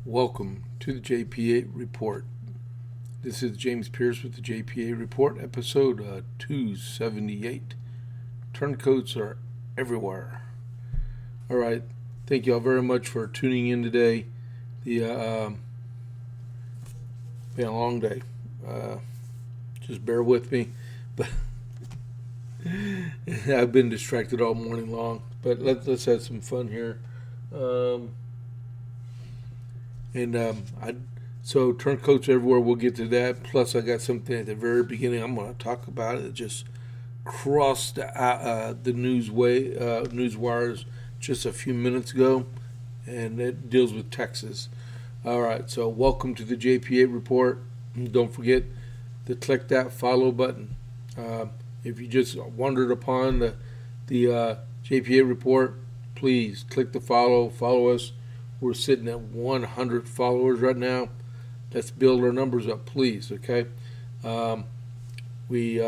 Welcome to the JP8 Report. This is James Pierce with the JP8 Report, episode 278. Turncoats are everywhere. All right, thank you all very much for tuning in today. Been a long day. Just bear with me, but I've been distracted all morning long. But let's have some fun here. So turncoats everywhere. We'll get to that. Plus, I got something at the very beginning I'm going to talk about. It just crossed the news wires just a few minutes ago, and it deals with Texas. All right. So welcome to the JP8 Report. Don't forget to click that follow button. If you just wandered upon the JP8 Report, please click the follow. Follow us. We're sitting at 100 followers right now. Let's build our numbers up, please. Okay. We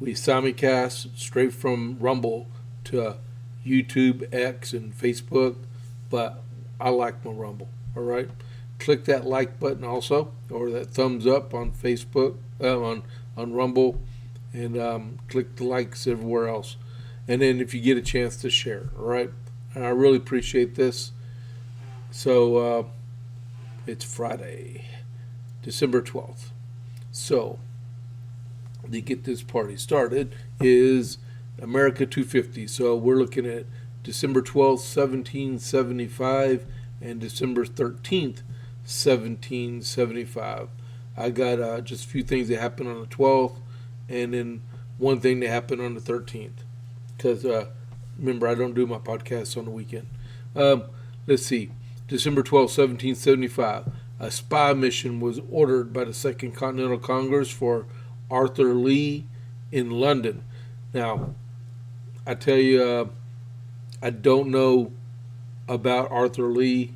simulcast straight from Rumble to YouTube, X, and Facebook, but I like my Rumble. All right. Click that like button also, or that thumbs up on Facebook, on Rumble, and click the likes everywhere else. And then if you get a chance to share, all right. And I really appreciate this. So it's Friday, December 12th. So to get this party started is America 250. So we're looking at December 12th, 1775 and December 13th, 1775. I got just a few things that happened on the 12th and then one thing that happened on the 13th. Because remember, I don't do my podcasts on the weekend. Let's see. December 12, 1775, a spy mission was ordered by the Second Continental Congress for Arthur Lee in London. Now, I tell you, I don't know about Arthur Lee,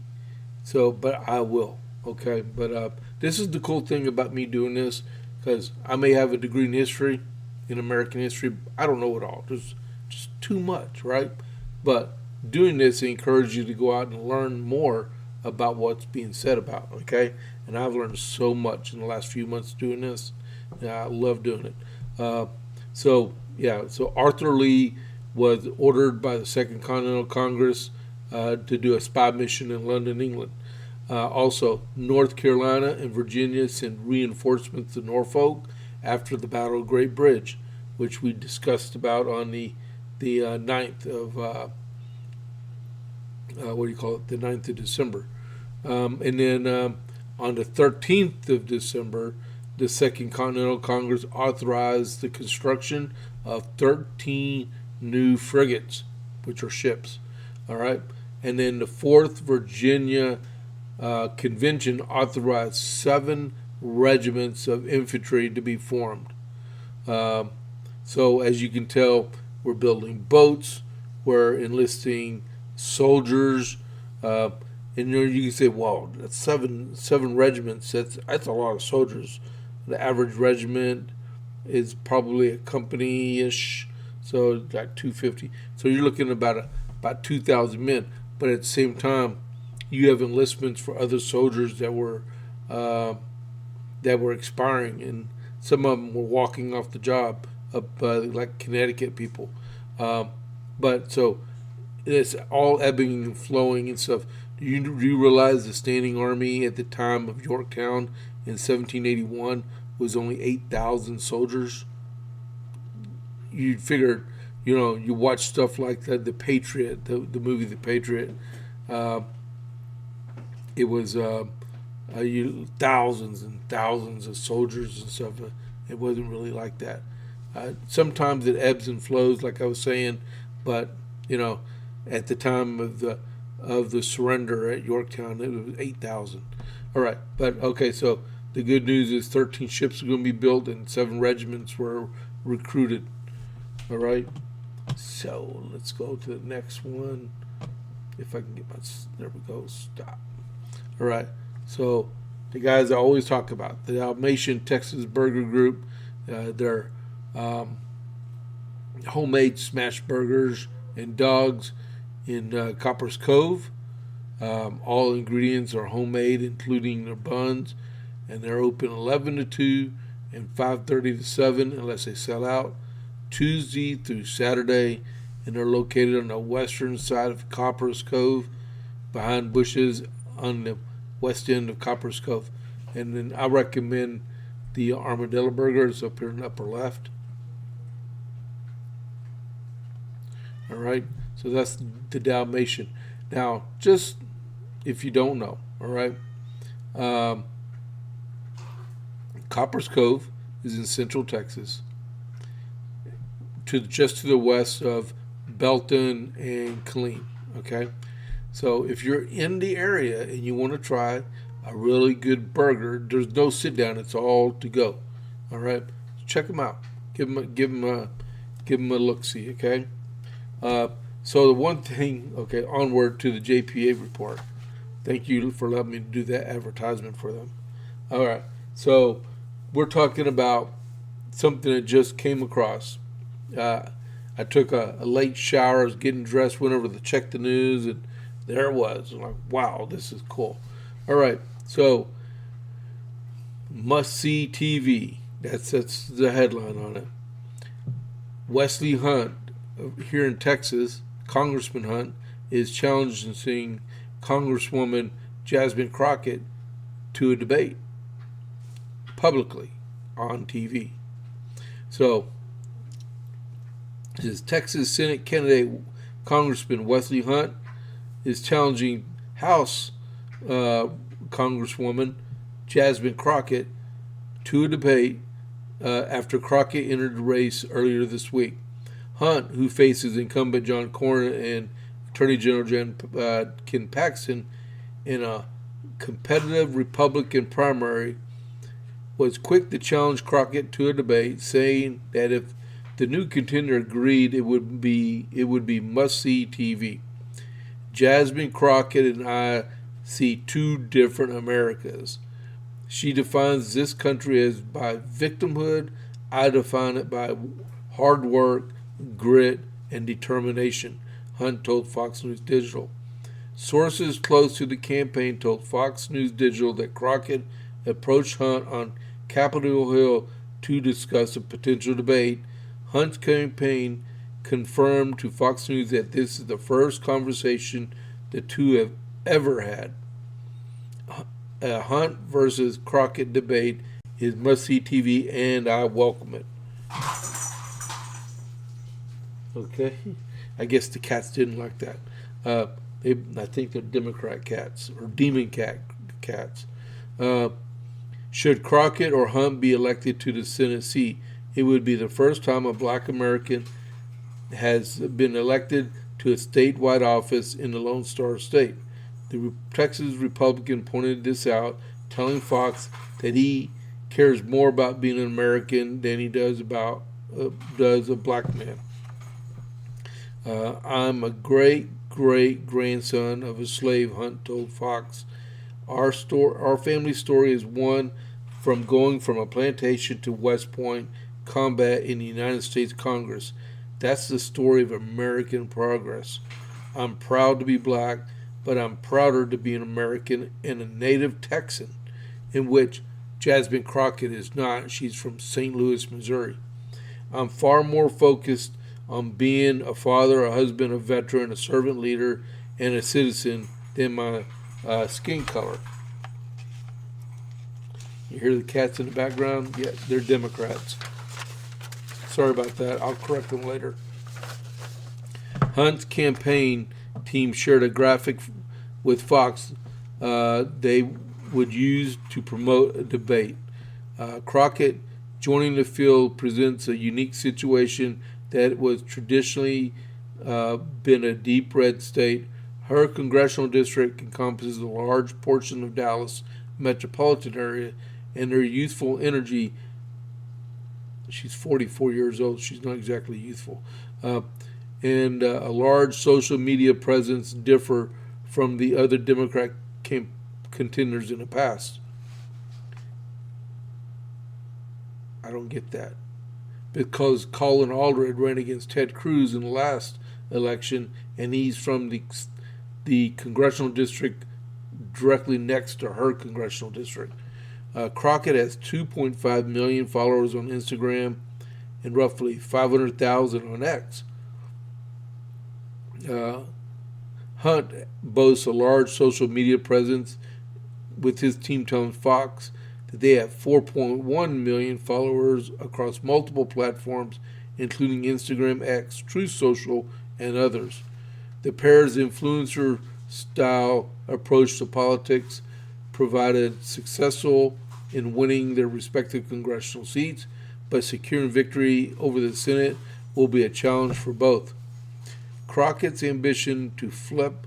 but I will, okay? But this is the cool thing about me doing this, because I may have a degree in history, in American history. I don't know it all. There's just too much, right? But doing this encourages you to go out and learn more about what's being said about, okay? And I've learned so much in the last few months doing this. I love doing it. So Arthur Lee was ordered by the Second Continental Congress to do a spy mission in London, England. Also, North Carolina and Virginia sent reinforcements to Norfolk after the Battle of Great Bridge, which we discussed about on the 9th of the 9th of December. And then on the 13th of December, the Second Continental Congress authorized the construction of 13 new frigates, which are ships. All right. And then the 4th Virginia Convention authorized 7 regiments of infantry to be formed. So as you can tell, we're building boats, we're enlisting soldiers, and you can say, "Wow, that's seven regiments. That's a lot of soldiers." The average regiment is probably a company-ish, so like 250. So you're looking at about 2,000 men. But at the same time, you have enlistments for other soldiers that were expiring, and some of them were walking off the job, like Connecticut people. But so. It's all ebbing and flowing and stuff. Do you realize the standing army at the time of Yorktown in 1781 was only 8,000 soldiers? You'd figure, you watch stuff like The Patriot, the movie The Patriot. It was thousands and thousands of soldiers and stuff. It wasn't really like that. Sometimes it ebbs and flows, like I was saying, but at the time of the surrender at Yorktown, it was 8,000. All right, but okay. So the good news is 13 ships are going to be built and 7 regiments were recruited. All right. So let's go to the next one. If I can get there we go. Stop. All right. So the guys I always talk about, the Dalmatian Texas Burger Group, their homemade smash burgers and dogs in Copper's Cove. All ingredients are homemade, including their buns, and they're open 11 to 2 and 5:30 to 7 unless they sell out, Tuesday through Saturday, and they're located on the western side of Copper's Cove, behind bushes on the west end of Copper's Cove. And then I recommend the armadillo burgers up here in the upper left. All right, so that's the Dalmatian. Now, just if you don't know, all right, Copper's Cove is in central Texas, just to the west of Belton and Killeen. Okay, so if you're in the area and you want to try a really good burger, there's no sit down; it's all to go. All right, check them out. Give them a look see. Okay. So the one thing, okay, onward to the JP8 report. Thank you for letting me do that advertisement for them. All right, so we're talking about something that just came across. I took a late shower, I was getting dressed, went over to check the news, and there it was. I'm like, wow, this is cool. All right, so must see TV. That's the headline on it. Wesley Hunt here in Texas, Congressman Hunt, is challenging Congresswoman Jasmine Crockett to a debate publicly on TV. So, his Texas Senate candidate, Congressman Wesley Hunt, is challenging House Congresswoman Jasmine Crockett to a debate after Crockett entered the race earlier this week. Hunt, who faces incumbent John Cornyn and Attorney General Ken Paxton in a competitive Republican primary, was quick to challenge Crockett to a debate, saying that if the new contender agreed, it would be must-see TV. Jasmine Crockett and I see two different Americas. She defines this country as by victimhood. I define it by hard work, grit, and determination, Hunt told Fox News Digital. Sources close to the campaign told Fox News Digital that Crockett approached Hunt on Capitol Hill to discuss a potential debate. Hunt's campaign confirmed to Fox News that this is the first conversation the two have ever had. A Hunt versus Crockett debate is must-see TV, and I welcome it. Okay, I guess the cats didn't like that. I think they're Democrat cats or demon cats. Should Crockett or Hunt be elected to the Senate seat, it would be the first time a black American has been elected to a statewide office in the Lone Star State. The Texas Republican pointed this out, telling Fox that he cares more about being an American than he does a black man. I'm a great grandson of a slave, Hunt told Fox. Our family story is one from going from a plantation to West Point combat in the United States Congress. That's the story of American progress. I'm proud to be black, but I'm prouder to be an American and a native Texan, in which Jasmine Crockett is not. She's from St. Louis, Missouri. I'm far more focused on being a father, a husband, a veteran, a servant leader, and a citizen than my skin color. You hear the cats in the background? Yeah, they're Democrats. Sorry about that. I'll correct them later. Hunt's campaign team shared a graphic with Fox they would use to promote a debate. Crockett joining the field presents a unique situation that was traditionally been a deep red state. Her congressional district encompasses a large portion of Dallas metropolitan area, and her youthful energy, she's 44 years old, she's not exactly youthful, and a large social media presence differ from the other Democrat contenders in the past. I don't get that. Because Colin Aldred ran against Ted Cruz in the last election, and he's from the congressional district directly next to her congressional district. Crockett has 2.5 million followers on Instagram and roughly 500,000 on X. Hunt boasts a large social media presence, with his team telling Fox that they have 4.1 million followers across multiple platforms, including Instagram, X, Truth Social, and others. The pair's influencer-style approach to politics provided successful in winning their respective congressional seats, but securing victory over the Senate will be a challenge for both. Crockett's ambition to flip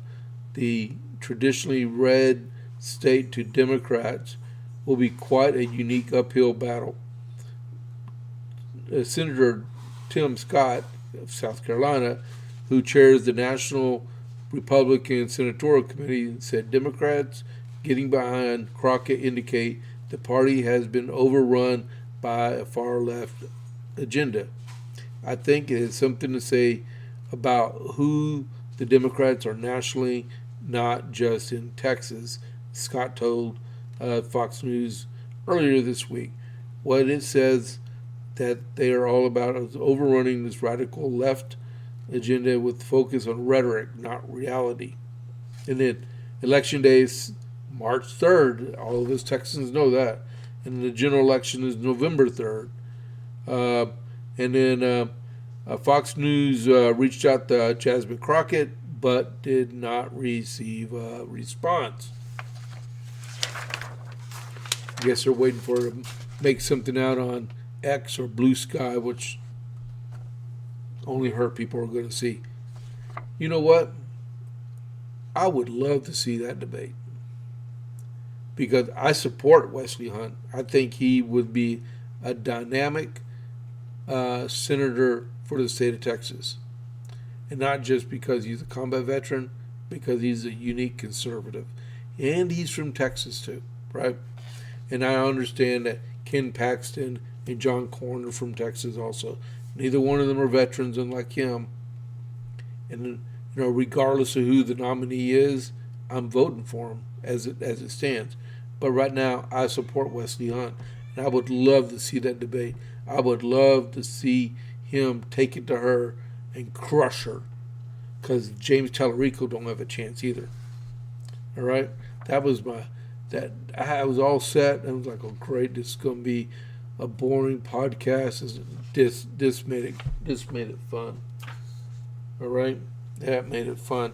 the traditionally red state to Democrats will be quite a unique uphill battle. Senator Tim Scott of South Carolina, who chairs the National Republican Senatorial Committee, said Democrats getting behind Crockett indicate the party has been overrun by a far-left agenda. I think it has something to say about who the Democrats are nationally, not just in Texas, Scott told Fox News earlier this week. What it says that they are all about is overrunning this radical left agenda with focus on rhetoric, not reality. And then election day is March 3rd. All of us Texans know that. And the general election is November 3rd. And then Fox News reached out to Jasmine Crockett, but did not receive a response. I guess they're waiting for her to make something out on X or Blue Sky, which only her people are going to see. You know what? I would love to see that debate, because I support Wesley Hunt. I think he would be a dynamic senator for the state of Texas. And not just because he's a combat veteran, because he's a unique conservative. And he's from Texas too, right? And I understand that Ken Paxton and John Corn are from Texas also. Neither one of them are veterans, unlike him. And regardless of who the nominee is, I'm voting for him as it stands. But right now, I support Wesley Hunt, and I would love to see that debate. I would love to see him take it to her and crush her, because James Tallarico don't have a chance either. All right, I was all set. I was like, oh great, this is gonna be a boring podcast. This made it fun. All right, that made it fun.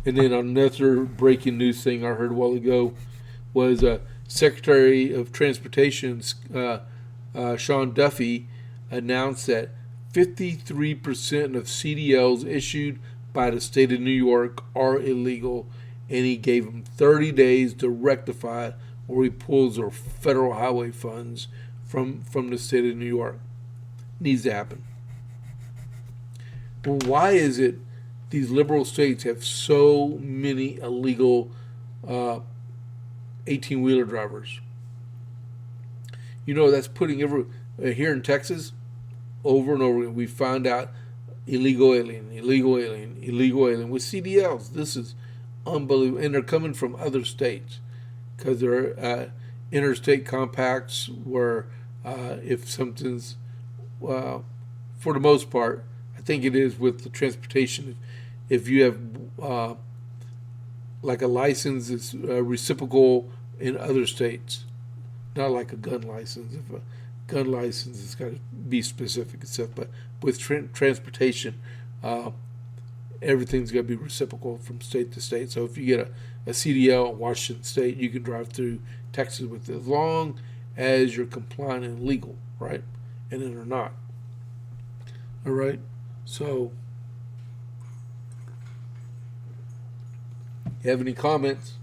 And then another breaking news thing I heard a while ago was Secretary of Transportation Sean Duffy announced that 53% of CDLs issued by the state of New York are illegal, and he gave him 30 days to rectify or he pulls their federal highway funds from the state of New York. Needs to happen. Well, why is it these liberal states have so many illegal 18-wheeler drivers? That's putting here in Texas, over and over again, we find out illegal alien with CDLs. This is unbelievable. And they're coming from other states, because there are interstate compacts where if something's, for the most part, I think it is with the transportation, if you have like a license that's reciprocal in other states, not like a gun license. If a gun license has got to be specific and stuff, but with transportation, everything's got to be reciprocal from state to state. So if you get a CDL in Washington State, you can drive through Texas with it, as long as you're compliant and legal, right? And then they're not. All right. So, you have any comments?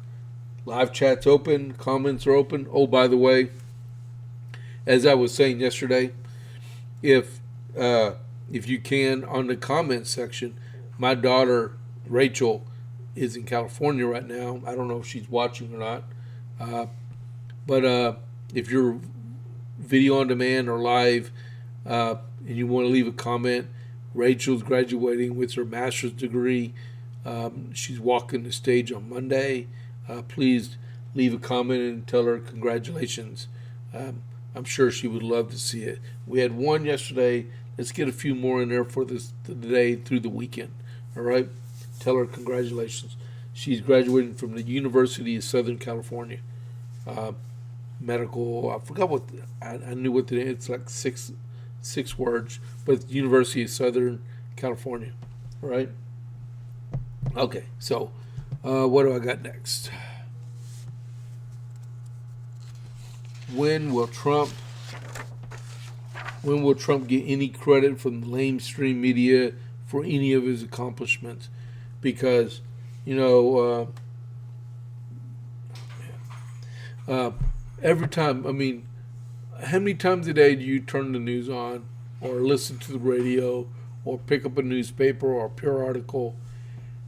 Live chat's open. Comments are open. Oh, by the way, as I was saying yesterday, if you can, on the comments section, my daughter Rachel is in California right now. I don't know if she's watching or not, but if you're video on demand or live, and you want to leave a comment, Rachel's graduating with her master's degree. She's walking the stage on Monday. Please leave a comment and tell her congratulations. I'm sure she would love to see it. We had one yesterday. Let's get a few more in there for this today through the weekend. All right? Tell her congratulations. She's graduating from the University of Southern California. Medical, I forgot what, I knew what the, it's like six words, but University of Southern California. All right? Okay, so what do I got next? When will Trump get any credit from the mainstream media for any of his accomplishments? Because, every time, how many times a day do you turn the news on or listen to the radio or pick up a newspaper or a pure article?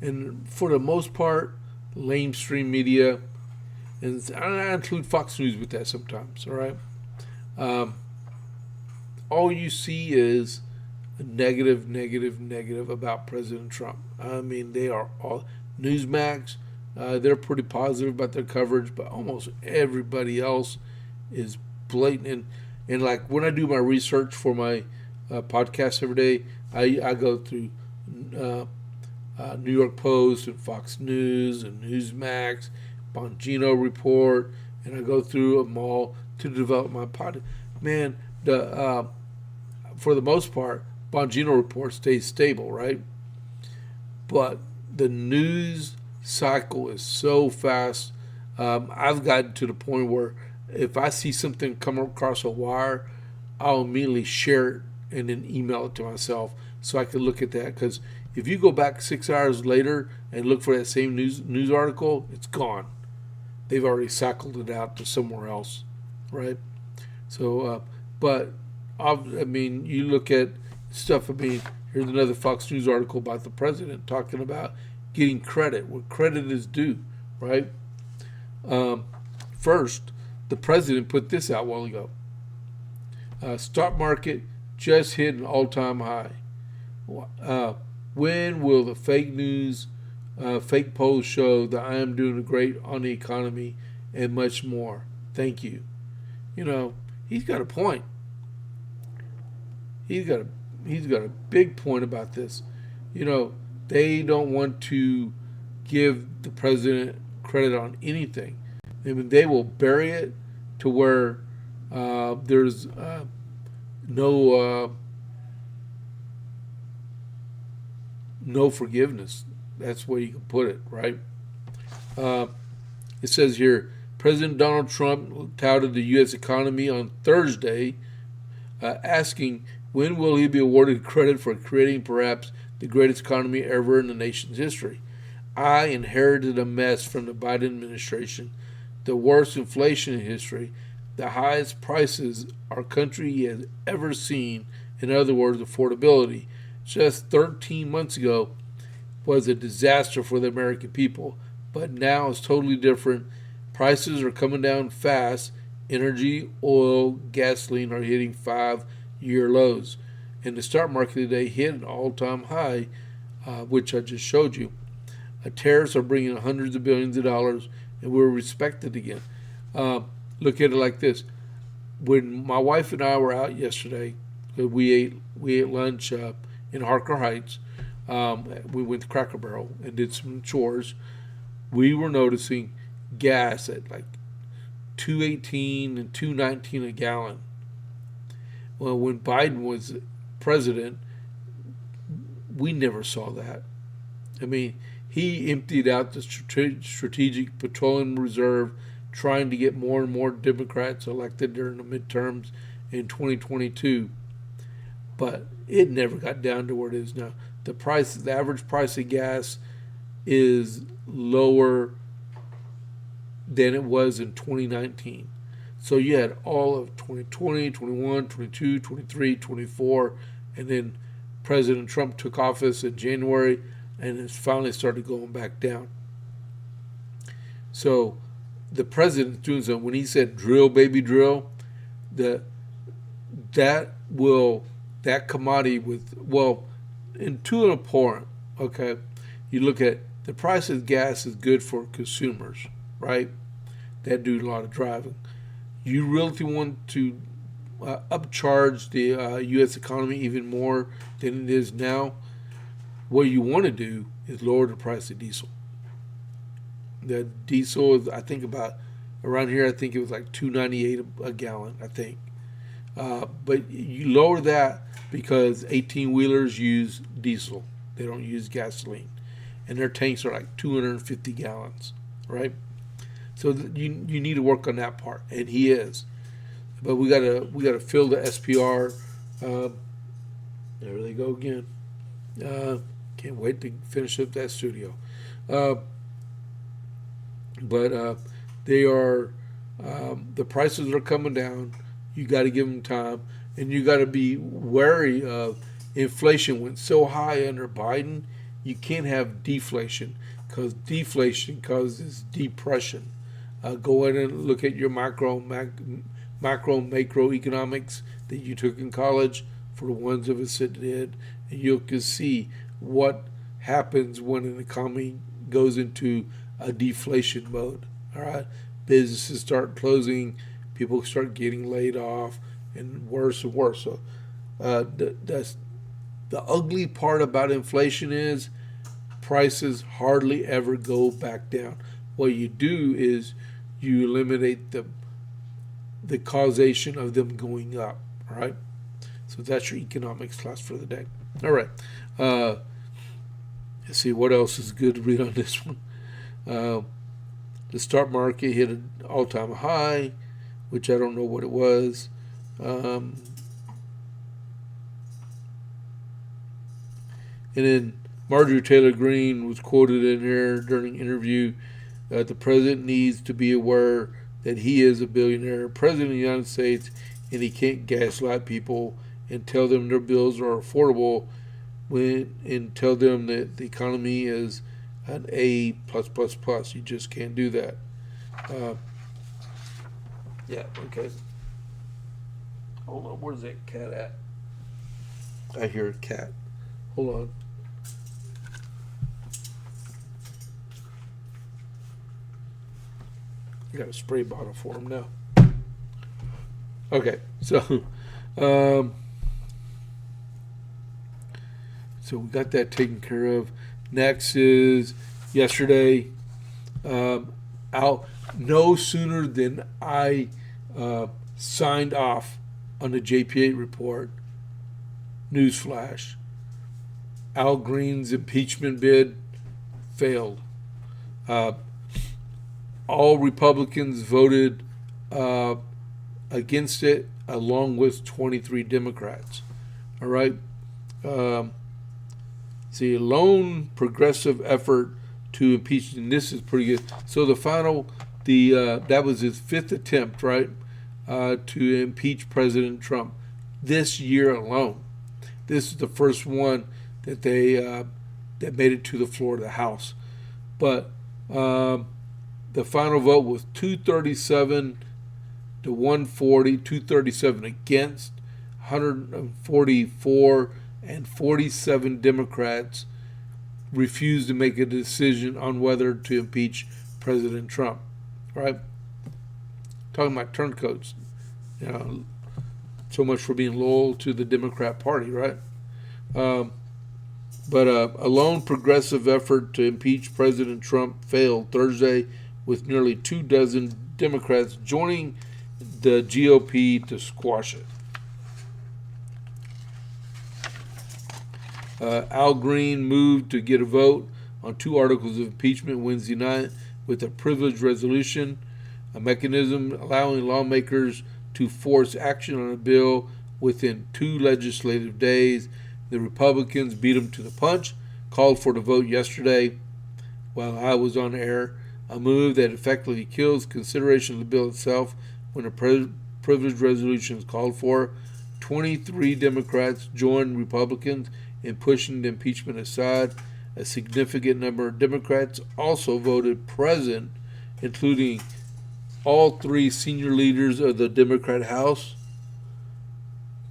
And for the most part, mainstream media, and I include Fox News with that sometimes, all right? All you see is negative about President Trump. They are all, Newsmax, they're pretty positive about their coverage, but almost everybody else is blatant. And like when I do my research for my podcast every day, I go through New York Post and Fox News and Newsmax, Bongino Report, and I go through them all to develop my podcast. Man, for the most part, Bongino Report stays stable, right? But the news cycle is so fast. I've gotten to the point where if I see something come across a wire, I'll immediately share it and then email it to myself so I can look at that. Because if you go back 6 hours later and look for that same news article, it's gone. They've already cycled it out to somewhere else, right? So, you look at stuff. Here's another Fox News article about the president talking about getting credit where credit is due, right? First, the president put this out a while ago. Stock market just hit an all-time high. When will the fake news, fake polls show that I am doing great on the economy and much more? Thank you. He's got a point. He's got a big point about this. They don't want to give the president credit on anything. They will bury it to where there's no forgiveness. That's where you can put it, right? It says here, President Donald Trump touted the U.S. economy on Thursday, asking when will he be awarded credit for creating perhaps the greatest economy ever in the nation's history. I inherited a mess from the Biden administration, the worst inflation in history, the highest prices our country has ever seen. In other words, affordability. Just 13 months ago was a disaster for the American people, but now it's totally different. Prices are coming down fast. Energy, oil, gasoline are hitting 5-year lows. And the stock market today hit an all-time high, which I just showed you. Tariffs are bringing hundreds of billions of dollars, and we're respected again. Look at it like this. When my wife and I were out yesterday, we ate lunch in Harker Heights. We went to Cracker Barrel and did some chores. We were noticing gas at like $2.18 and $2.19 a gallon. Well, when Biden was president, we never saw that. He emptied out the strategic petroleum reserve, trying to get more and more Democrats elected during the midterms in 2022. But it never got down to where it is now. The average price of gas is lower than it was in 2019. So you had all of 2020, 21, 22, 23, 24, and then President Trump took office in January, and it's finally started going back down. So the president's doing something. When he said drill, baby, drill, that commodity to an abhorrent. Okay, you look at the price of gas is good for consumers, right? That do a lot of driving. You really want to upcharge the U.S. economy even more than it is now? What you want to do is lower the price of diesel. The diesel is, I think, about around here. I think it was like $2.98 a gallon. I think, but you lower that because 18-wheelers use diesel. They don't use gasoline, and their tanks are like 250 gallons, right? So you need to work on that part, and he is. But we gotta fill the SPR. There they go again. Can't wait to finish up that studio. But they are the prices are coming down. You got to give them time, and you got to be wary of inflation. Went so high under Biden, you can't have deflation because deflation causes depression. Go in and look at your macro macroeconomics that you took in college, for the ones of us that did, and you can see what happens when an economy goes into a deflation mode. All right, businesses start closing, people start getting laid off, and worse and worse. So that's the ugly part about inflation is prices hardly ever go back down. What you do is you eliminate the causation of them going up. All right, so that's your economics class for the day. All right, let's see what else is good to read on this one. The stock market hit an all-time high, which I don't know what it was. And then Marjorie Taylor Greene was quoted in there during an interview. The president needs to be aware that he is a billionaire, president of the United States, and he can't gaslight people and tell them their bills are affordable and tell them that the economy is an A+++. You just can't do that. Yeah, okay. Hold on, where's that cat at? I hear a cat. Hold on. I got a spray bottle for him now. Okay, so so we got that taken care of. Next is yesterday. Out no sooner than I signed off on the JP8 report. Newsflash: Al Green's impeachment bid failed. All Republicans voted against it, along with 23 Democrats. All right. See, a lone progressive effort to impeach, and this is pretty good. So the final, that was his fifth attempt, right, to impeach President Trump this year alone. This is the first one that they that made it to the floor of the House, but the final vote was 237 to 140, 237 against, 144, and 47 Democrats refused to make a decision on whether to impeach President Trump. Right? Talking about turncoats. You know, so much for being loyal to the Democrat Party, right? But a lone progressive effort to impeach President Trump failed Thursday, with nearly 24 Democrats joining the GOP to squash it. Al Green moved to get a vote on 2 articles of impeachment Wednesday night with a privileged resolution, a mechanism allowing lawmakers to force action on a bill within 2 legislative days. The Republicans beat them to the punch, called for the vote yesterday while I was on air. A move that effectively kills consideration of the bill itself when a privileged resolution is called for. 23 Democrats joined Republicans in pushing the impeachment aside. A significant number of Democrats also voted present, including all 3 senior leaders of the Democrat House.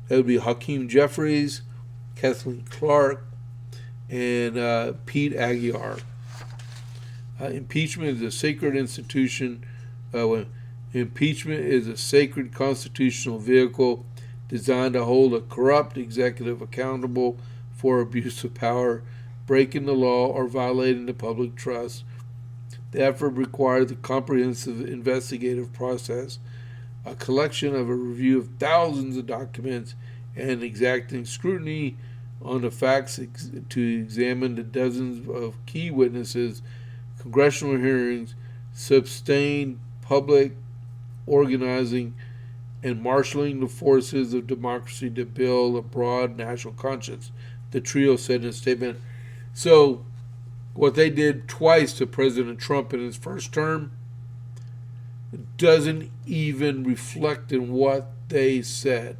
That would be Hakeem Jeffries, Kathleen Clark, and Pete Aguiar. Impeachment is a sacred institution. Impeachment is a sacred constitutional vehicle designed to hold a corrupt executive accountable for abuse of power, breaking the law, or violating the public trust. The effort requires a comprehensive investigative process, a collection of a review of thousands of documents, and exacting scrutiny on the facts to examine the dozens of key witnesses, congressional hearings, sustained public organizing, and marshaling the forces of democracy to build a broad national conscience, the trio said in a statement. So, what they did twice to President Trump in his first term doesn't even reflect in what they said.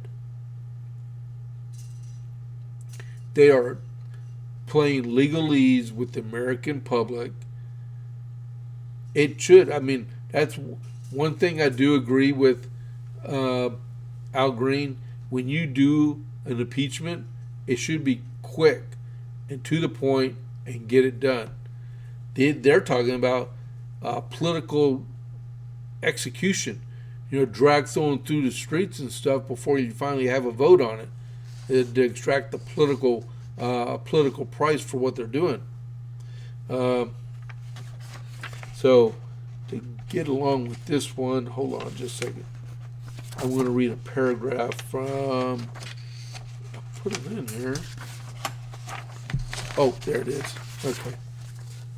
They are playing legalese with the American public. It should. I mean, that's one thing I do agree with Al Green. When you do an impeachment, it should be quick and to the point and get it done. They're talking about political execution. Drag someone through the streets and stuff before you finally have a vote on it to extract the political price for what they're doing. So to get along with this one, hold on just a second. I'm going to read a paragraph from, I'll put it in here. Oh, there it is. Okay.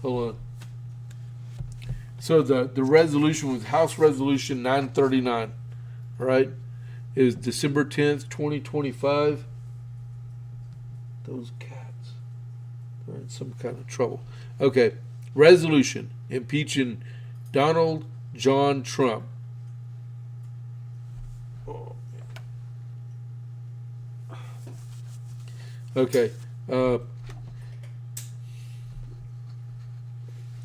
Hold on. So the resolution was House Resolution 939. All right. It was December 10th, 2025. Those cats. They're in some kind of trouble. Okay. Resolution impeaching Donald John Trump. Oh, man. Okay.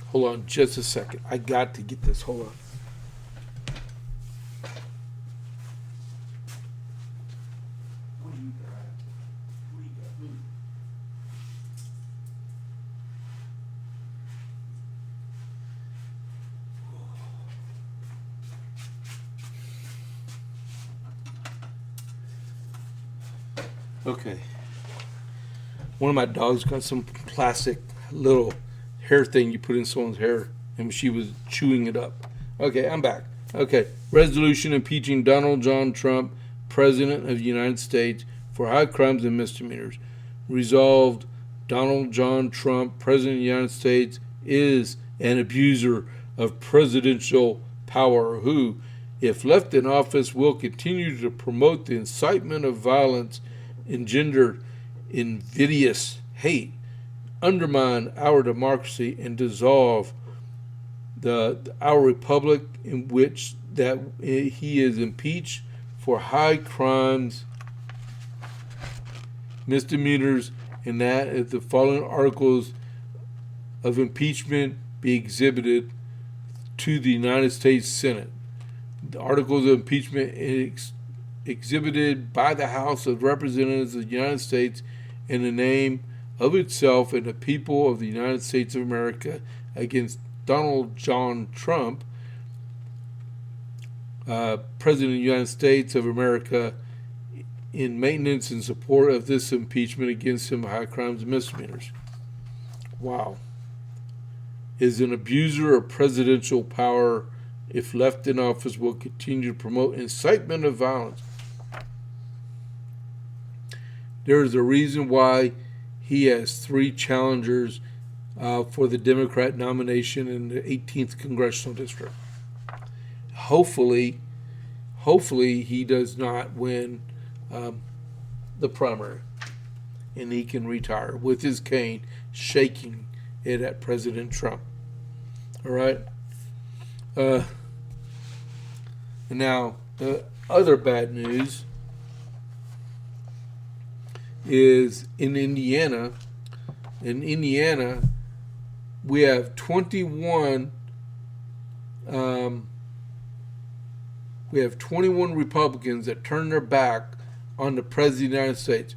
Hold on just a second. I got to get this. Hold on. Okay. One of my dogs got some plastic little hair thing you put in someone's hair, and she was chewing it up. Okay, I'm back. Okay. Resolution impeaching Donald John Trump, President of the United States, for high crimes and misdemeanors. Resolved, Donald John Trump, President of the United States, is an abuser of presidential power who, if left in office, will continue to promote the incitement of violence, engender invidious hate, undermine our democracy, and dissolve our republic, in which that he is impeached for high crimes, misdemeanors, and that the following articles of impeachment be exhibited to the United States Senate. The articles of impeachment exhibited by the House of Representatives of the United States in the name of itself and the people of the United States of America against Donald John Trump, President of the United States of America, in maintenance and support of this impeachment against him, high crimes and misdemeanors. Wow. Is an abuser of presidential power, if left in office, will continue to promote incitement of violence. There is a reason why he has 3 challengers for the Democrat nomination in the 18th Congressional District. Hopefully he does not win the primary, and he can retire with his cane shaking it at President Trump. All right. And now the other bad news is in Indiana. In Indiana, we have 21. We have 21 Republicans that turned their back on the President of the United States.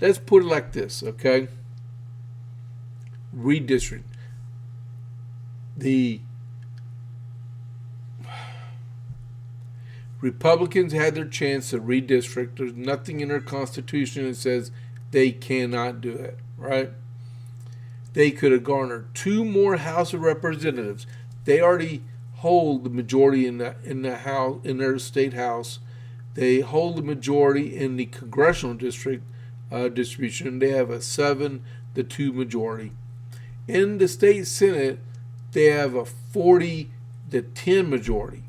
Let's put it like this, okay? redistricting. The Republicans had their chance to redistrict. There's nothing in their Constitution that says they cannot do it, right? They could have garnered 2 more House of Representatives. They already hold the majority in the house, in their state house. They hold the majority in the congressional district distribution. They have a 7-2 majority. In the state Senate, they have a 40-10 majority.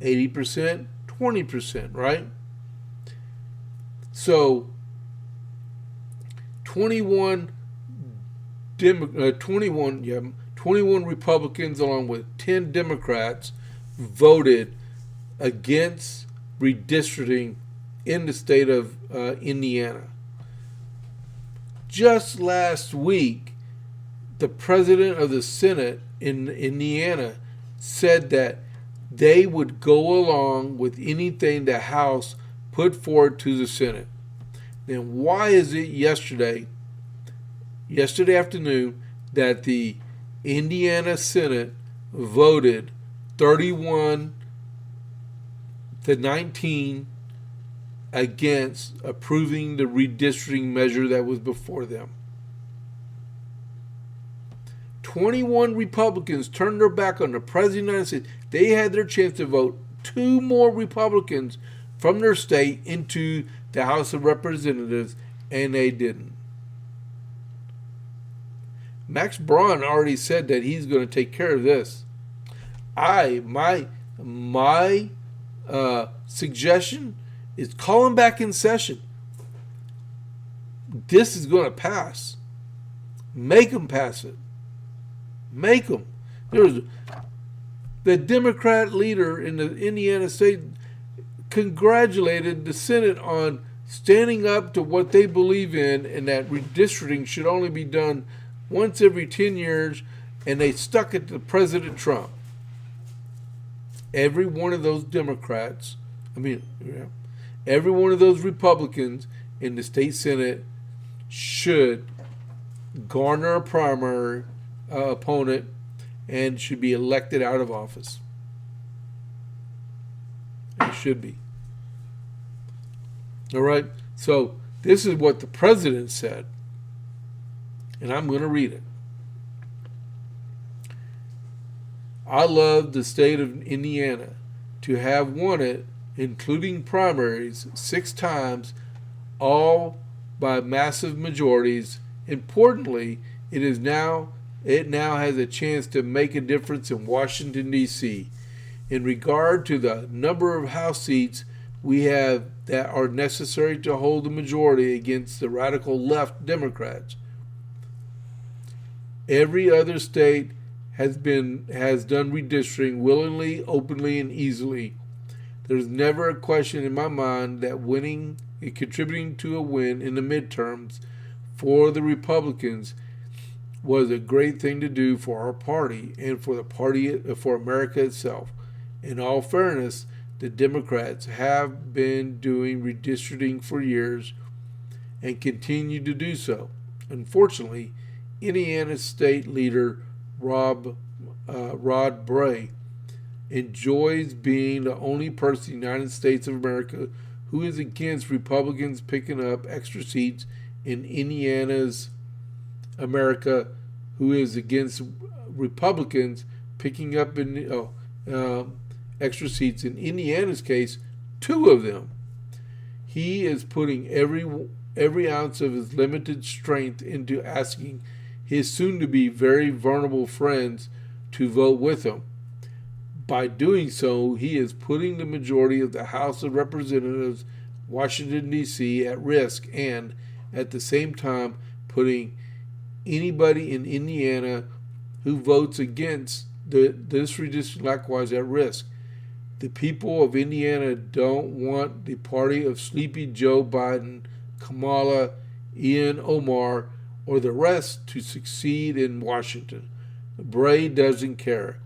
80%, 20%, right? So 21 Republicans along with 10 Democrats voted against redistricting in the state of Indiana. Just last week, the president of the Senate in Indiana said that they would go along with anything the House put forward to the Senate. Then why is it yesterday afternoon, that the Indiana Senate voted 31-19 against approving the redistricting measure that was before them? 21 Republicans turned their back on the President of the United States. They had their chance to vote 2 more Republicans from their state into the House of Representatives, and they didn't. Max Braun already said that he's going to take care of this. My suggestion is call him back in session. This is going to pass. Make him pass it. Make them. There's the Democrat leader in the Indiana state congratulated the Senate on standing up to what they believe in, and that redistricting should only be done once every 10 years, and they stuck it to President Trump. Every one of those Democrats, every one of those Republicans in the state Senate should garner a primary opponent and should be elected out of office. It should be. All right? So this is what the president said, and I'm going to read it. I love the state of Indiana to have won it, including primaries, 6 times, all by massive majorities. Importantly, it now has a chance to make a difference in Washington, D.C. In regard to the number of House seats we have that are necessary to hold the majority against the radical left Democrats, every other state has done redistricting willingly, openly, and easily. There's never a question in my mind that winning and contributing to a win in the midterms for the Republicans was a great thing to do for our party and for the party, for America itself. In all fairness, the Democrats have been doing redistricting for years and continue to do so. Unfortunately, Indiana State Leader Rod Bray enjoys being the only person in the United States of America who is against Republicans picking up extra seats in Indiana's America, who is against Republicans picking up extra seats. In Indiana's case, 2 of them. He is putting every ounce of his limited strength into asking his soon-to-be very vulnerable friends to vote with him. By doing so, he is putting the majority of the House of Representatives, Washington, D.C., at risk, and at the same time putting anybody in Indiana who votes against this redistricting likewise at risk. The people of Indiana don't want the party of Sleepy Joe Biden, Kamala, Ian Omar, or the rest to succeed in Washington. Bray doesn't care.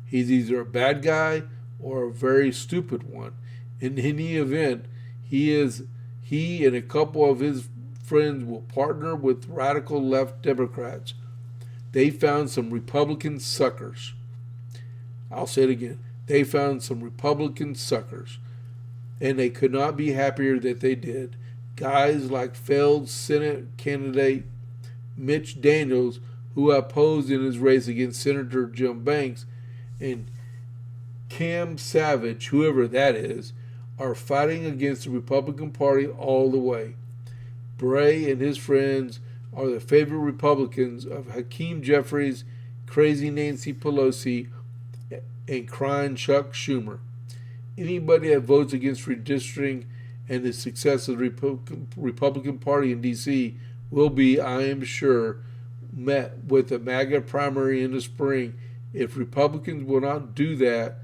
He's either a bad guy or a very stupid one. In any event, he and a couple of his friends will partner with radical left Democrats. They found some Republican suckers. I'll say it again. They found some Republican suckers. And they could not be happier that they did. Guys like failed Senate candidate Mitch Daniels, who opposed in his race against Senator Jim Banks, and Cam Savage, whoever that is, are fighting against the Republican Party all the way. Bray and his friends are the favorite Republicans of Hakeem Jeffries, Crazy Nancy Pelosi, and crying Chuck Schumer. Anybody that votes against redistricting and the success of the Republican Party in D.C. will be, I am sure, met with a MAGA primary in the spring. If Republicans will not do that,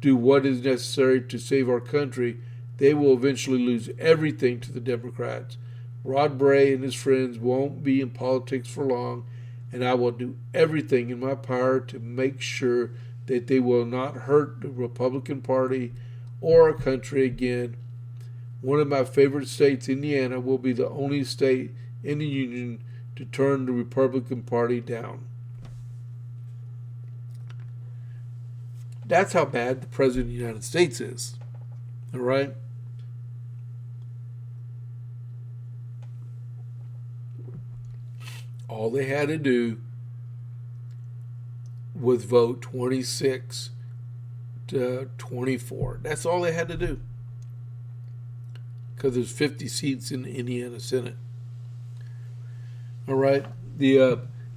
do what is necessary to save our country, they will eventually lose everything to the Democrats. Rod Bray and his friends won't be in politics for long, and I will do everything in my power to make sure that they will not hurt the Republican Party or our country again. One of my favorite states, Indiana, will be the only state in the Union to turn the Republican Party down. That's how bad the President of the United States is. All right? All they had to do was vote 26 to 24. That's all they had to do. Because there's 50 seats in the Indiana Senate. All right?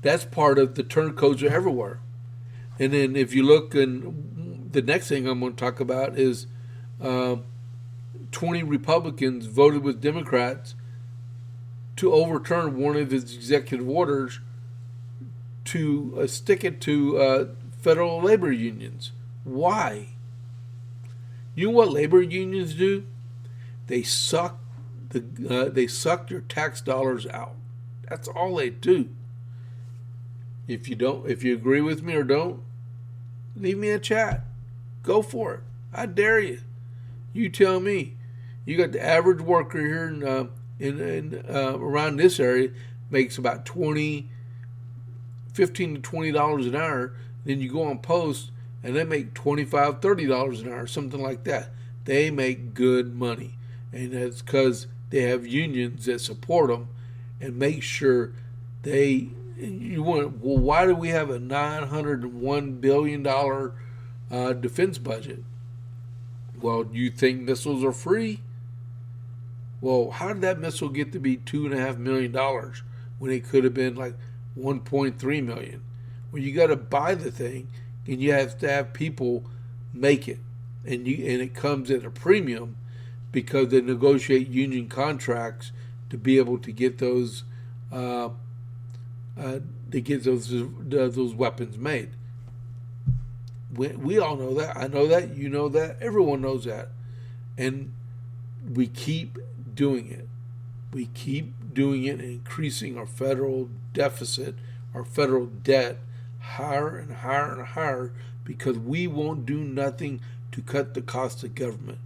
That's part of the turncoats are everywhere. And then if you look, and the next thing I'm going to talk about is 20 Republicans voted with Democrats to overturn one of his executive orders to stick it to federal labor unions. Why? You know what labor unions do? They suck your tax dollars out. That's all they do. If you agree with me or don't, leave me a chat. Go for it. I dare you. You tell me. You got the average worker here in around this area makes about $15 to $20 an hour. Then you go on post and they make $25, $30 an hour, something like that. They make good money, and that's because they have unions that support them and make sure they. Why do we have a $901 billion defense budget? Well, you think missiles are free? Well, how did that missile get to be $2.5 million when it could have been like $1.3 million? Well, you got to buy the thing, and you have to have people make it, and it comes at a premium because they negotiate union contracts to be able to get those those weapons made. We all know that. I know that. You know that. Everyone knows that. And we keep doing it. We keep doing it and increasing our federal deficit, our federal debt higher and higher and higher because we won't do nothing to cut the cost of government.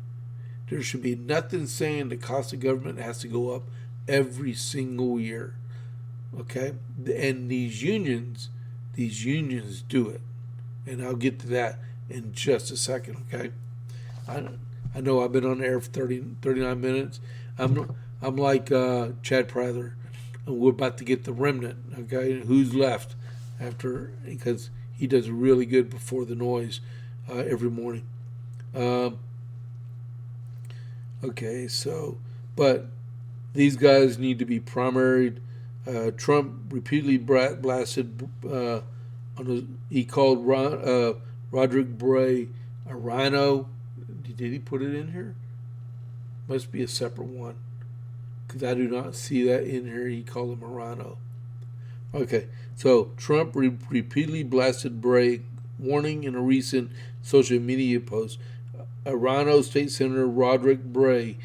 There should be nothing saying the cost of government has to go up every single year. Okay? And these unions do it. And I'll get to that in just a second, okay? I know I've been on the air for 39 minutes. I'm like Chad Prather, and we're about to get the remnant, okay? Who's left after, because he does really good before the noise every morning. Okay, so, but these guys need to be primaried. Trump repeatedly blasted he called Roderick Bray a rhino. Did he put it in here? Must be a separate one, because I do not see that in here. He called him a rhino. Okay, so Trump repeatedly blasted Bray, warning in a recent social media post. Rhino State Senator Roderick Bray,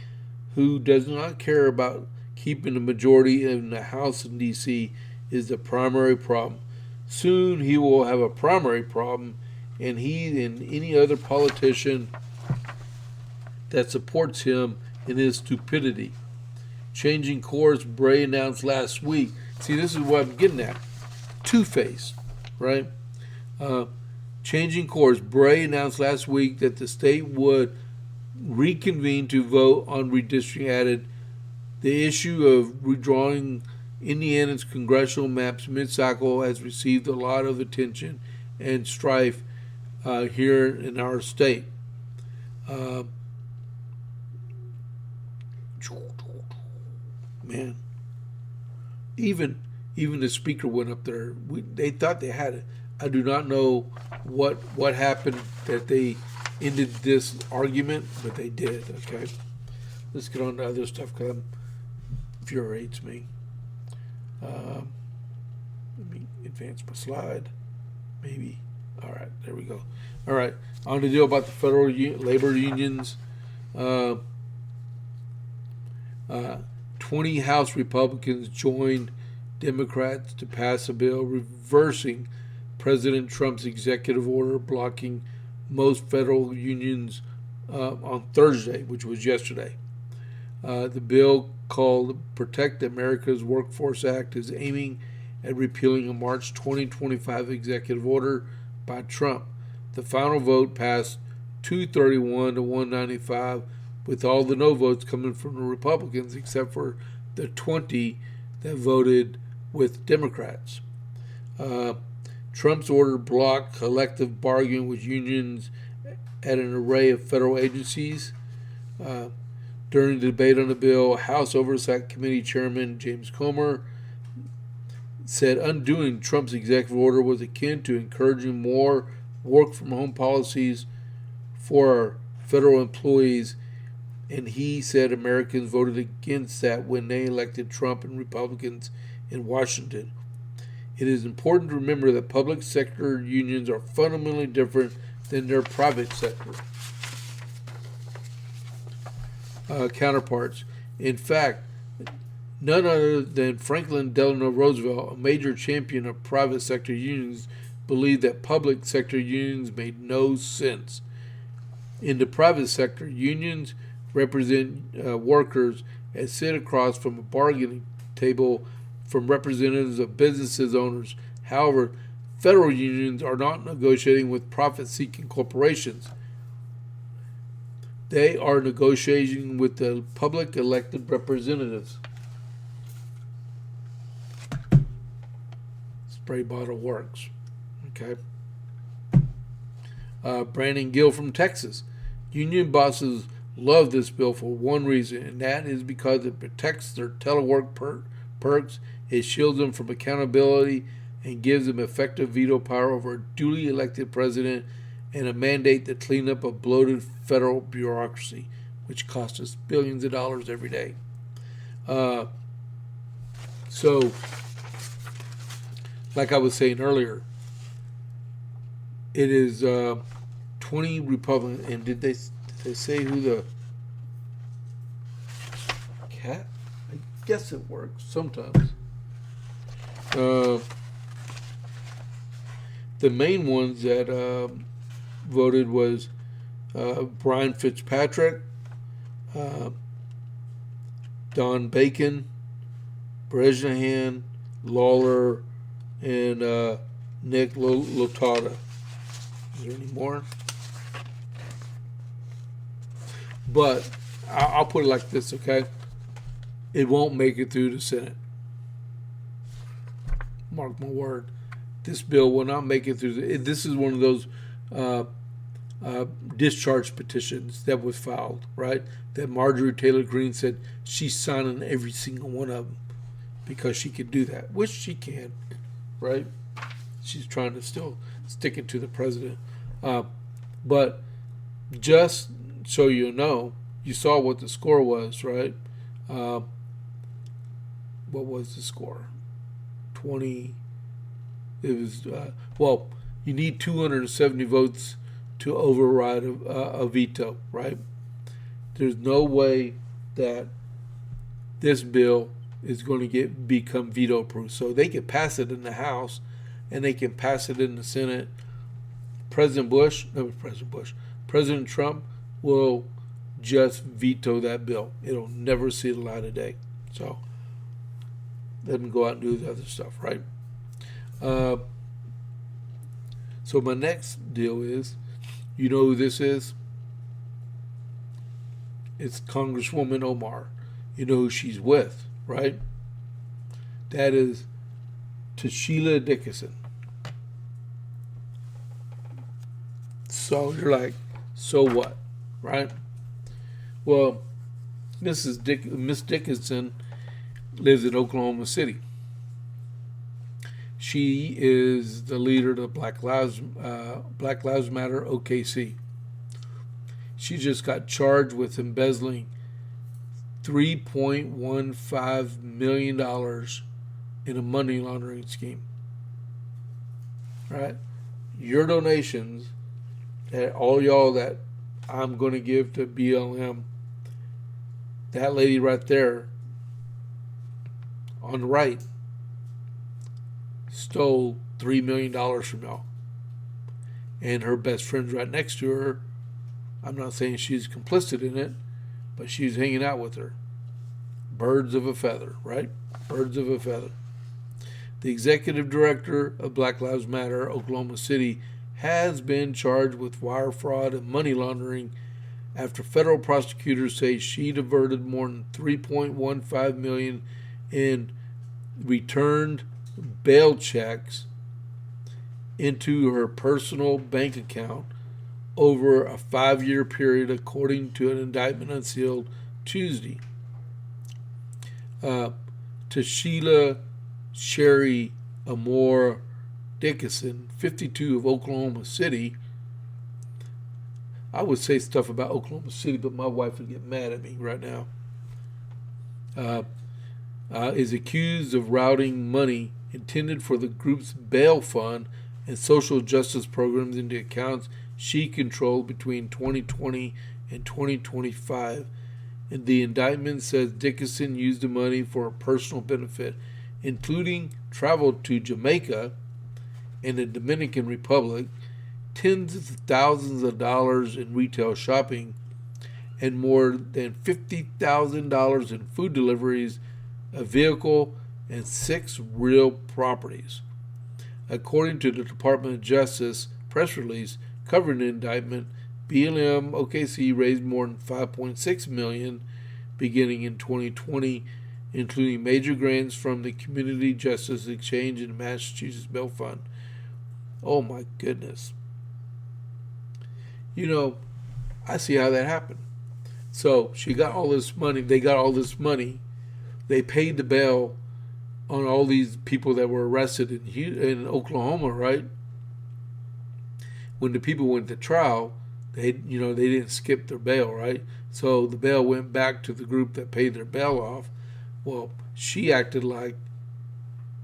who does not care about keeping the majority in the House in D.C., is the primary problem. Soon he will have a primary problem, and he and any other politician that supports him in his stupidity. Changing course, Bray announced last week. See, this is what I'm getting at. Two-faced. right? Changing course. Bray announced last week that the state would reconvene to vote on redistricting. Added the issue of redrawing Indiana's congressional maps mid-cycle has received a lot of attention and strife here in our state. Man, even the speaker went up there. They thought they had it. I do not know what happened that they ended this argument, but they did. Okay, let's get on to other stuff because it infuriates me. Let me advance my slide. Maybe. All right, there we go. All right, on the deal about the federal labor unions. 20 House Republicans joined Democrats to pass a bill reversing President Trump's executive order blocking most federal unions on Thursday, which was yesterday. The bill, called Protect America's Workforce Act, is aiming at repealing a March 2025 executive order by Trump. The final vote passed 231 to 195, with all the no votes coming from the Republicans except for the 20 that voted with Democrats. Trump's order blocked collective bargaining with unions at an array of federal agencies. During the debate on the bill, House Oversight Committee Chairman James Comer said undoing Trump's executive order was akin to encouraging more work-from-home policies for federal employees, and he said Americans voted against that when they elected Trump and Republicans in Washington. It is important to remember that public sector unions are fundamentally different than their private sector counterparts. In fact, none other than Franklin Delano Roosevelt, a major champion of private sector unions, believed that public sector unions made no sense. In the private sector, unions represent workers and sit across from a bargaining table from representatives of businesses owners. However, federal unions are not negotiating with profit-seeking corporations. They are negotiating with the public elected representatives. Spray bottle works. Okay. Brandon Gill from Texas. Union bosses love this bill for one reason, and that is because it protects their telework perks, it shields them from accountability, and gives them effective veto power over a duly elected president and a mandate to clean up a bloated federal bureaucracy, which costs us billions of dollars every day. So, like I was saying earlier, it is 20 Republicans, and did they say who the cat? I guess it works sometimes. The main ones that voted was Brian Fitzpatrick, Don Bacon, Brezhnev, Lawler, and Nick Lotada. Is there any more? But I'll put it like this, okay? It won't make it through the Senate. Mark my word. This bill will not make it through. This is one of those discharge petitions that was filed, right? That Marjorie Taylor Greene said she's signing every single one of them because she could do that, which she can, right? She's trying to still stick it to the president. But just so you know, you saw what the score was, right? What was the score? 20. It was, you need 270 votes to override a veto, right? There's no way that this bill is going to become veto proof. So they can pass it in the House and they can pass it in the Senate. President Trump will just veto that bill. It'll never see the light of day. So let them go out and do the other stuff, right? So my next deal is, you know who this is? It's Congresswoman Omar. You know who she's with, right? That is Tashila Dickinson. So you're like, so what, right? Well, Miss Dickinson lives in Oklahoma City. She is the leader of the Black Lives Matter OKC. She just got charged with embezzling $3.15 million in a money laundering scheme. Right? Your donations, all y'all that I'm going to give to BLM, that lady right there on the right stole $3 million from y'all. And her best friend's right next to her. I'm not saying she's complicit in it, but she's hanging out with her. Birds of a feather, right? Birds of a feather. The executive director of Black Lives Matter, Oklahoma City, has been charged with wire fraud and money laundering after federal prosecutors say she diverted more than $3.15 million in returned bail checks into her personal bank account over a 5-year period, according to an indictment unsealed Tuesday. Tashila Sherry Amore Dickinson, 52, of Oklahoma City. I would say stuff about Oklahoma City, but my wife would get mad at me right now. Is accused of routing money intended for the group's bail fund and social justice programs into accounts she controlled between 2020 and 2025. And the indictment says Dickinson used the money for a personal benefit, including travel to Jamaica and the Dominican Republic, tens of thousands of dollars in retail shopping, and more than $50,000 in food deliveries, a vehicle, and 6 real properties. According to the Department of Justice press release covering the indictment, BLM OKC raised more than $5.6 million beginning in 2020, including major grants from the Community Justice Exchange and the Massachusetts Bail Fund. Oh my goodness. You know, I see how that happened. So she got all this money. They got all this money. They paid the bail on all these people that were arrested in Oklahoma, right? When the people went to trial, they didn't skip their bail, right? So the bail went back to the group that paid their bail off. Well, she acted like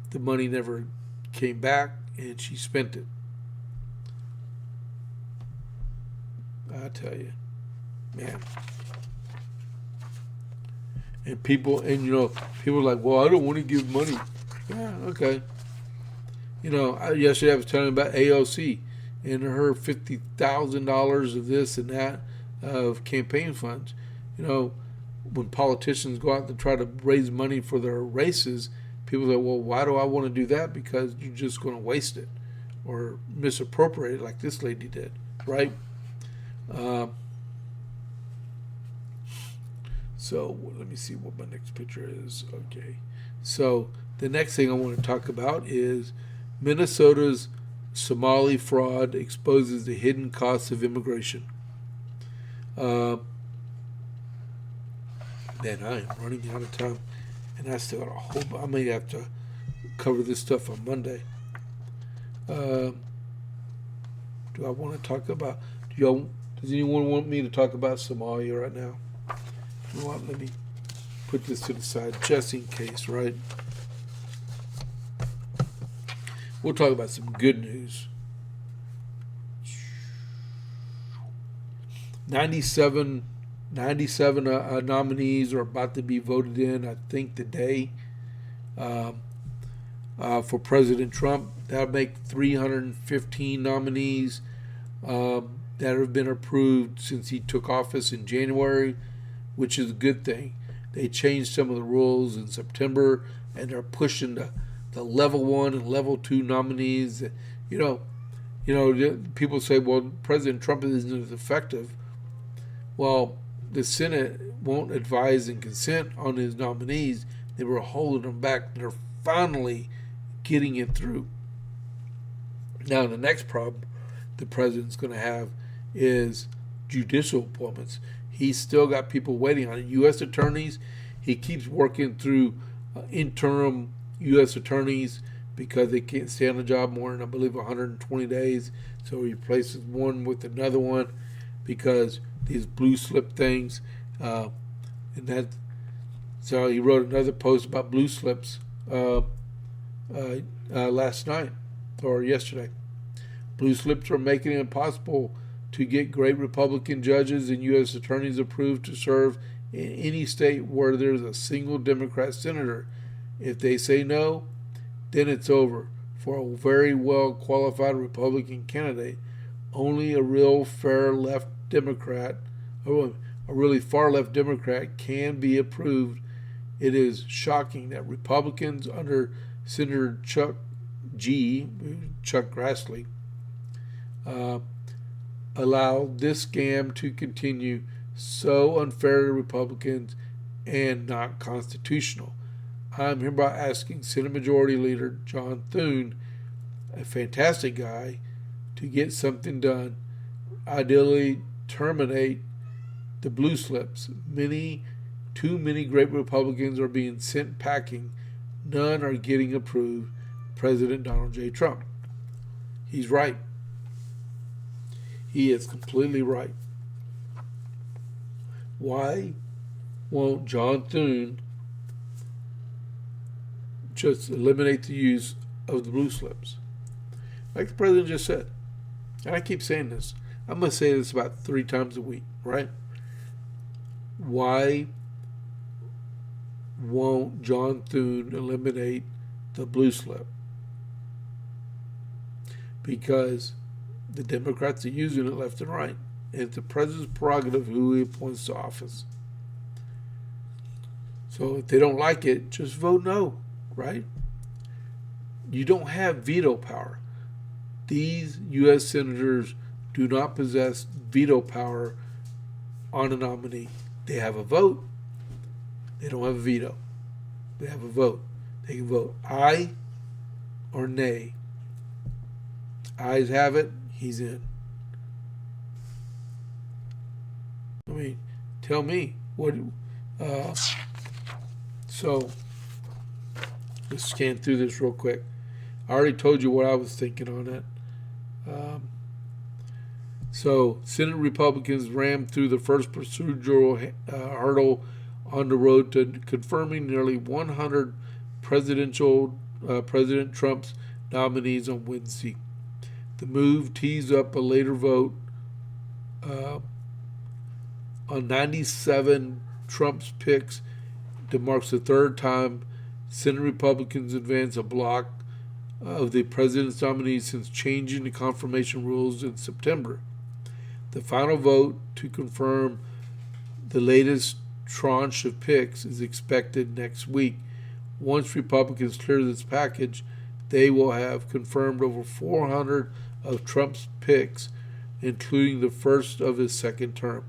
the money never came back and she spent it. I tell you, man. And people are like, well, I don't want to give money. Yeah, okay. Yesterday I was telling about AOC and her $50,000 of this and that of campaign funds. When politicians go out to try to raise money for their races, people say, well, why do I want to do that? Because you're just going to waste it or misappropriate it like this lady did, right? So let me see what my next picture is. Okay. So the next thing I want to talk about is Minnesota's Somali fraud exposes the hidden costs of immigration. Man, I am running out of time, and I still got a whole. I may have to cover this stuff on Monday. Do I want to talk about? Does anyone want me to talk about Somalia right now? You know what? Let me put this to the side just in case, right? We'll talk about some good news. 97 nominees are about to be voted in, I think, today for President Trump. That'll make 315 nominees that have been approved since he took office in January, which is a good thing. They changed some of the rules in September, and they're pushing the level 1 and level 2 nominees. people say, well, President Trump isn't as effective. Well, the Senate won't advise and consent on his nominees. They were holding them back. They're finally getting it through. Now, the next problem the president's going to have is judicial appointments. He's still got people waiting on it. U.S. attorneys, he keeps working through interim U.S. attorneys because they can't stay on the job more than, I believe, 120 days. So he replaces one with another one because these blue slip things. So he wrote another post about blue slips last night or yesterday. Blue slips are making it impossible to get great Republican judges and U.S. attorneys approved to serve in any state where there's a single Democrat senator. If they say no, then it's over. For a very well qualified Republican candidate, only a real far left Democrat can be approved. It is shocking that Republicans under Senator Chuck Grassley, allow this scam to continue, so unfair to Republicans and not constitutional. I'm hereby asking Senate Majority Leader John Thune, a fantastic guy, to get something done. Ideally, terminate the blue slips. Too many great Republicans are being sent packing. None are getting approved. President Donald J. Trump. He's right. He is completely right. Why won't John Thune just eliminate the use of the blue slips? Like the president just said. And I keep saying this. I'm going to say this about 3 times a week, right? Why won't John Thune eliminate the blue slip? Because the Democrats are using it left and right. And it's the president's prerogative who he appoints to office. So if they don't like it, just vote no, right? You don't have veto power. These U.S. senators do not possess veto power on a nominee. They have a vote. They don't have a veto. They have a vote. They can vote aye or nay. Ayes have it, he's in. I mean, tell me what. So let's scan through this real quick. I already told you what I was thinking on that. So Senate Republicans rammed through the first procedural hurdle on the road to confirming nearly 100 President Trump's nominees on Wednesday. The move tees up a later vote on 97 Trump's picks that marks the third time Senate Republicans advance a block of the president's nominees since changing the confirmation rules in September. The final vote to confirm the latest tranche of picks is expected next week. Once Republicans clear this package, they will have confirmed over 400 of Trump's picks, including the first year of his second term.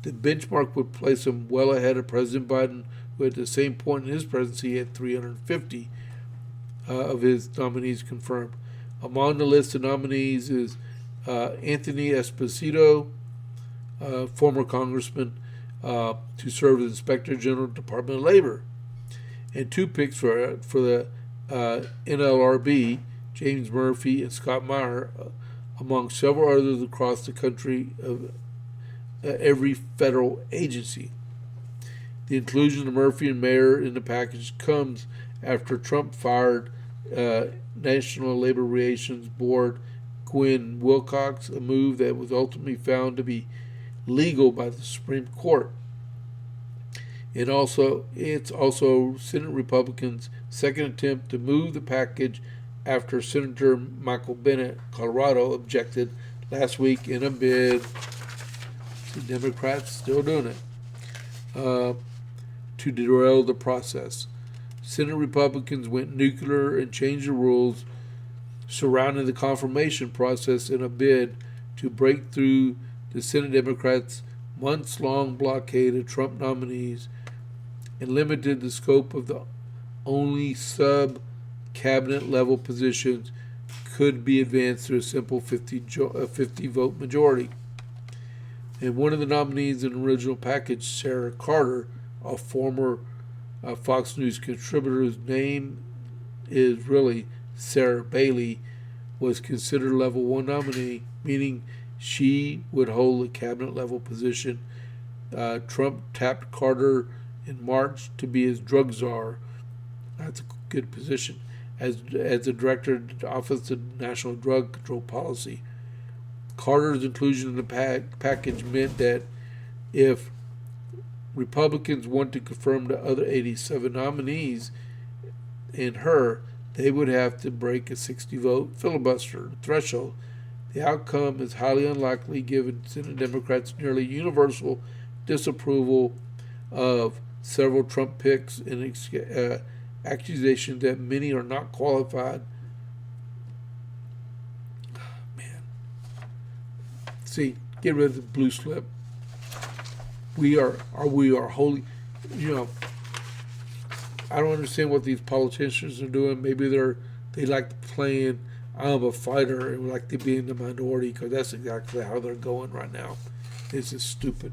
The benchmark would place him well ahead of President Biden, who at the same point in his presidency had 350 of his nominees confirmed. Among the list of nominees is Anthony Esposito, former congressman, to serve as Inspector General of the Department of Labor, and 2 picks for the NLRB, James Murphy and Scott Meyer, among several others across the country of every federal agency. The inclusion of Murphy and Meyer in the package comes after Trump fired National Labor Relations Board Gwen Wilcox, a move that was ultimately found to be legal by the Supreme Court. It's also Senate Republicans' second attempt to move the package after Senator Michael Bennet, Colorado, objected last week in a bid. The Democrats still doing it to derail the process. Senate Republicans went nuclear and changed the rules surrounding the confirmation process in a bid to break through the Senate Democrats' months-long blockade of Trump nominees and limited the scope of the only sub-cabinet level positions could be advanced through a simple 50-vote majority. And one of the nominees in the original package, Sarah Carter, a former Fox News contributor whose name is really Sarah Bailey, was considered level 1 nominee, meaning she would hold a cabinet level position. Trump tapped Carter in March to be his drug czar. That's a good position. As the director of the Office of National Drug Control Policy. Carter's inclusion in the package meant that if Republicans want to confirm the other 87 nominees and her, they would have to break a 60-vote filibuster threshold. The outcome is highly unlikely given Senate Democrats' nearly universal disapproval of several Trump picks and accusations that many are not qualified. Man. See, get rid of the blue slip. We are holy. I don't understand what these politicians are doing. Maybe they like playing I'm a fighter and like to be in the minority, because that's exactly how they're going right now. It's just stupid.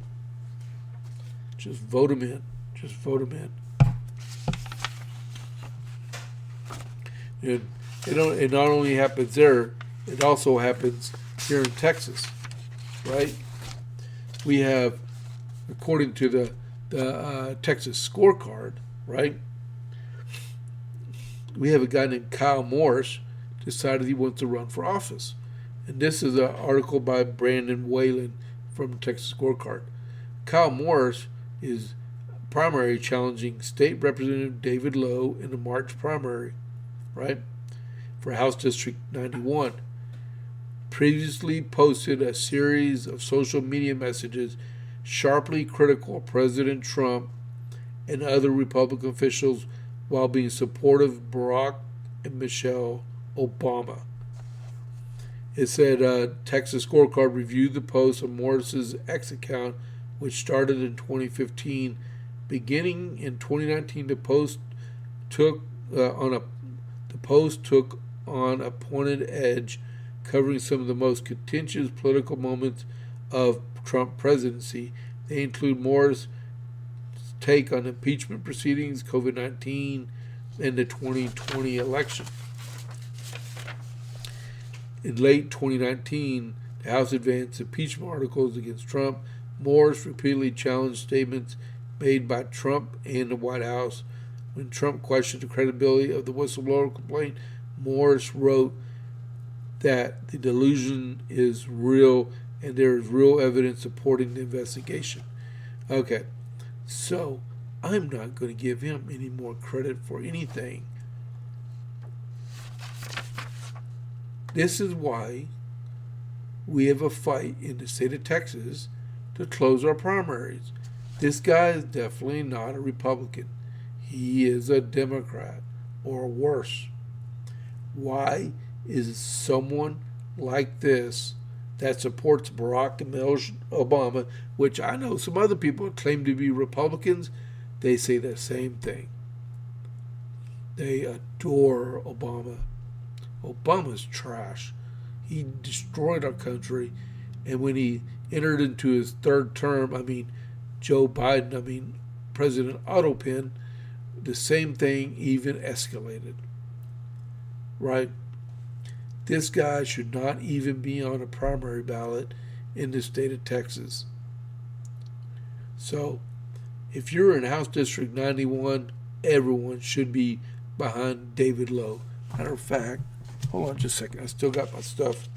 Just vote them in. Just vote them in. And it not only happens there, it also happens here in Texas, right? We have, according to the Texas scorecard, right? We have a guy named Kyle Morris decided he wants to run for office. And this is an article by Brandon Whalen from Texas Scorecard. Kyle Morris is primary challenging State Representative David Lowe in the March primary, right, for House District 91. Previously posted a series of social media messages sharply critical of President Trump and other Republican officials while being supportive of Barack and Michelle Obama. It said Texas Scorecard reviewed the post on Morris's X account, which started in 2015. Beginning in 2019, the post took on a pointed edge, covering some of the most contentious political moments of Trump presidency. They include Morris' take on impeachment proceedings, COVID-19, and the 2020 election. In late 2019, the House advanced impeachment articles against Trump. Morris repeatedly challenged statements made by Trump and the White House. When Trump questioned the credibility of the whistleblower complaint, Morris wrote that the delusion is real and there is real evidence supporting the investigation. Okay, so I'm not going to give him any more credit for anything. This is why we have a fight in the state of Texas to close our primaries. This guy is definitely not a Republican. He is a Democrat, or worse. Why is someone like this that supports Barack and Michelle Obama, which I know some other people claim to be Republicans, they say the same thing. They adore Obama. Obama's trash. He destroyed our country. And when he entered into his third term, Joe Biden, President Autopin, the same thing even escalated. Right? This guy should not even be on a primary ballot in the state of Texas. So, if you're in House District 91, everyone should be behind David Lowe. Matter of fact, hold on just a second. I still got my stuff.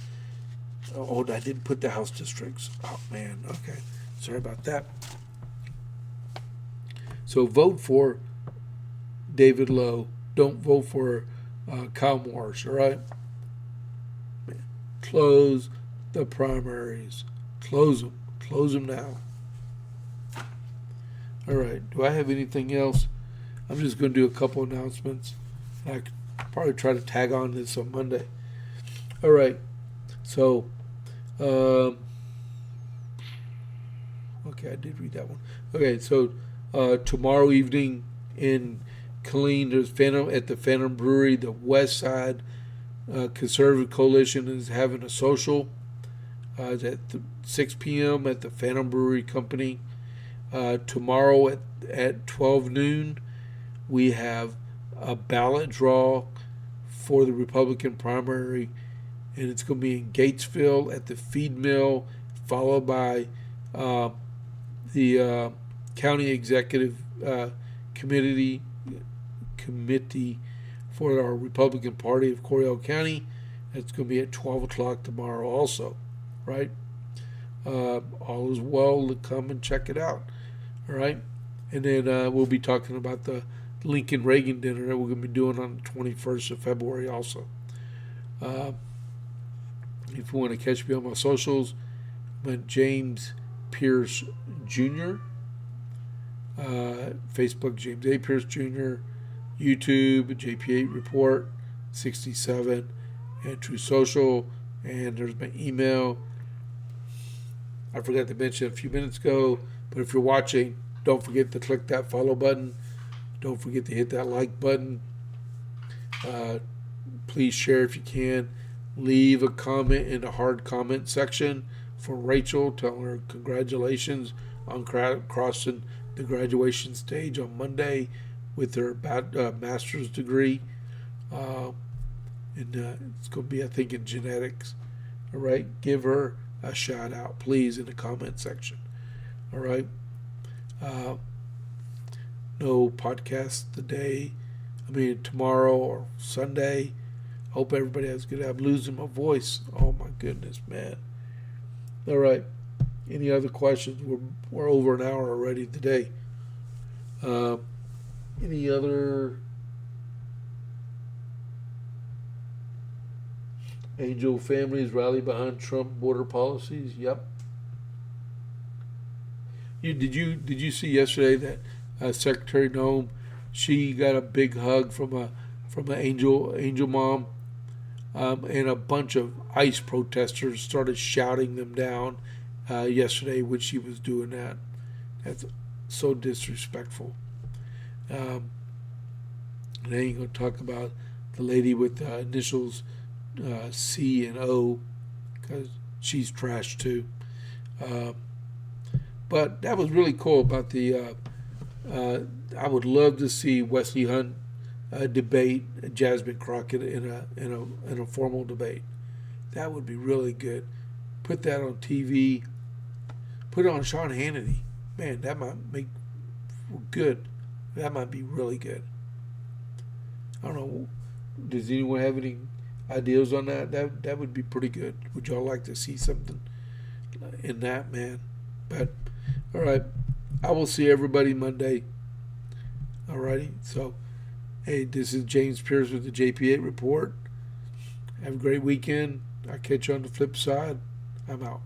Oh, I didn't put the House districts. Oh, man. Okay. Sorry about that. So vote for David Lowe. Don't vote for Kyle Morris, all right? Close the primaries. Close them. Close them now. All right. Do I have anything else? I'm just going to do a couple announcements. I could probably try to tag on this on Monday. All right. So, um, okay, I did read that one. Okay, so tomorrow evening in Killeen, there's Phantom at the Phantom Brewery. The West Side Conservative Coalition is having a social. It's at 6 p.m. at the Phantom Brewery Company. Tomorrow at 12 noon, we have a ballot draw for the Republican primary, and it's going to be in Gatesville at the feed mill, followed by the county executive committee for our Republican Party of Coryell County. It's going to be at 12 o'clock tomorrow also, right? All is well to come and check it out, all right? And then we'll be talking about the Lincoln Reagan dinner that we're going to be doing on the 21st of February also. If you want to catch me on my socials, I'm James Pierce Jr., Facebook James A. Pierce Jr., YouTube JP8 Report 67, and True Social, and there's my email. I forgot to mention a few minutes ago, but if you're watching, don't forget to click that follow button. Don't forget to hit that like button. Please share if you can. Leave a comment in the hard comment section for Rachel, telling her congratulations on crossing the graduation stage on Monday with her master's degree. And it's going to be, I think, in genetics. All right, give her a shout out, please, in the comment section. All right. No podcast tomorrow or Sunday. Hope everybody has good. I'm losing my voice. Oh my goodness, man. All right. Any other questions? We're over an hour already today. Any other Angel families rally behind Trump border policies? Yep. Did you see yesterday that Secretary Noem, she got a big hug from an angel mom, and a bunch of ICE protesters started shouting them down yesterday when she was doing that. That's so disrespectful. And I ain't gonna talk about the lady with the initials C and O, because she's trash too. But that was really cool about the. I would love to see Wesley Hunt debate Jasmine Crockett in a formal debate. That would be really good. Put that on TV. Put it on Sean Hannity. Man, that might make good. That might be really good. I don't know. Does anyone have any ideas on that? That would be pretty good. Would y'all like to see something in that, man? But all right, I will see everybody Monday. Alrighty, so hey, this is James Pierce with the JP8 Report. Have a great weekend. I'll catch you on the flip side. I'm out.